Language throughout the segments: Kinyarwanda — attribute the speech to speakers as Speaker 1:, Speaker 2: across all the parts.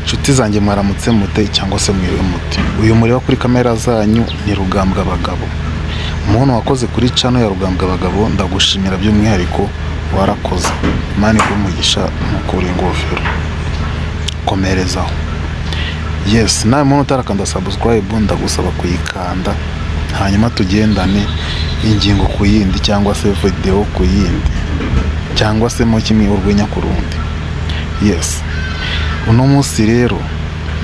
Speaker 1: Inshuti zanjye mwaramutse mute cyangwa se mwiriwe mute. Uyu mureba kuri kamera zanyu ni Rugambwa Abagabo. Umuntu wakoze kuri channel ya Rugambwa Abagabo ndagushimira by'umwihariko, warakoze. Imana igumugisha mukuri ingofero. Komerezaho. Yes, nawe muntu utarakanda subscribe ndagusaba kuyikanda, hanyuma tugendane ingingo ku yindi cyangwa se video ku yindi cyangwa se mo kimwe urwenya ku rundi. Yes, uno munsi rero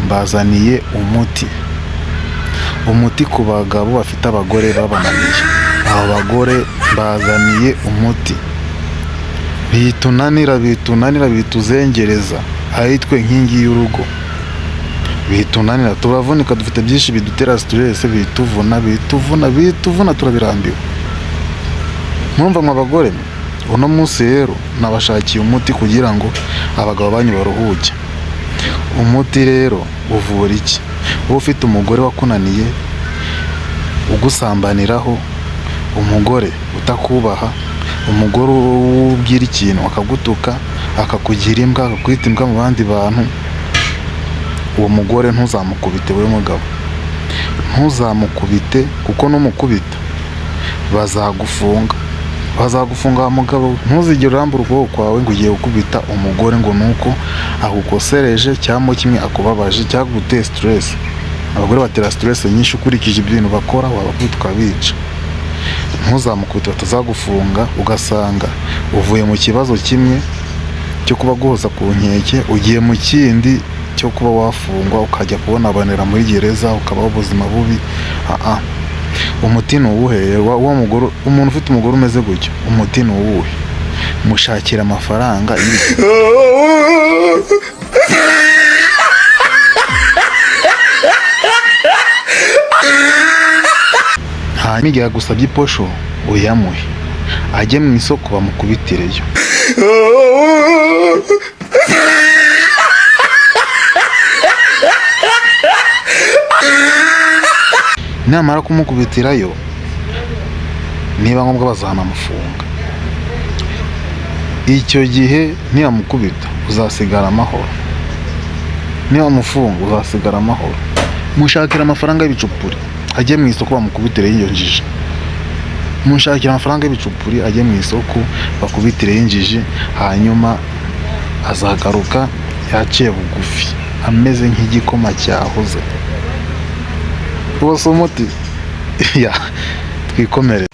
Speaker 1: mbazaniye umuti ku bagabo bafite abagore babananiye. Aba bagore mbazaniye umuti bitunanira bituzengereza, ahitwe nkingi y'urugo. Bitunanira, turavunika, dufite byinshi bidutera stress, bituvuna turabirambiwe. Mwumva mwa bagore, uno munsi rero nabashakiye umuti kugira ngo abagabo banyu baruhuke. Umuti rero uvura iki? Wowe ufite umugore wakunaniye, ugusambaniraho, umugore utakubaha, umugore ubwira ikintu akagutuka, akakugira imbwa, akakwita imbwa mu bandi bantu, uwo mugore ntuzamukubite. We mugabo ntuzamukubite, kuko numukubita bazagufunga wa mugabo. Ntuzigere urambura ukuboko kwawe ngo ugiye gukubita umugore ngo nuko agukosereje cyangwa kimwe akubabaje cyangwa gutera stress. Abagore batera stress nyinshi ukurikije ibintu bakora, wabakubita ukabica. Ntuzamukubite, batazagufunga ugasanga uvuye mu kibazo kimwe cyo kuba guhoza ku nkeke ugiye mu kindi cyo kuba wafungwa ukajya kubona abanera muri gereza ukabaho ubuzima bubi. Umuti ni uwuhe? Umuntu ufite umugore umeze gutyo, umuti ni uwuhe? Mushakira amafaranga hanyuma igihe agusabye iposho uyamuhe, ajye mu isoko bamukubitireyo. Namara kumukubitirayo, niba ngombwa bazanamufunga. Icyo gihe niyamukubita uzasigara amahoro, niyamufunga uzasigara amahoro. Mushakira amafaranga y'ibicupuri, ajye mu isoko bamukubitireyo injiji. Mushakira amafaranga y'ibicupuri, ajye mu isoko bakubitireyo injiji, hanyuma azagaruka yaciye bugufi ameze nk'igikoma cyahoze. Uwo umuti ya twikomereze.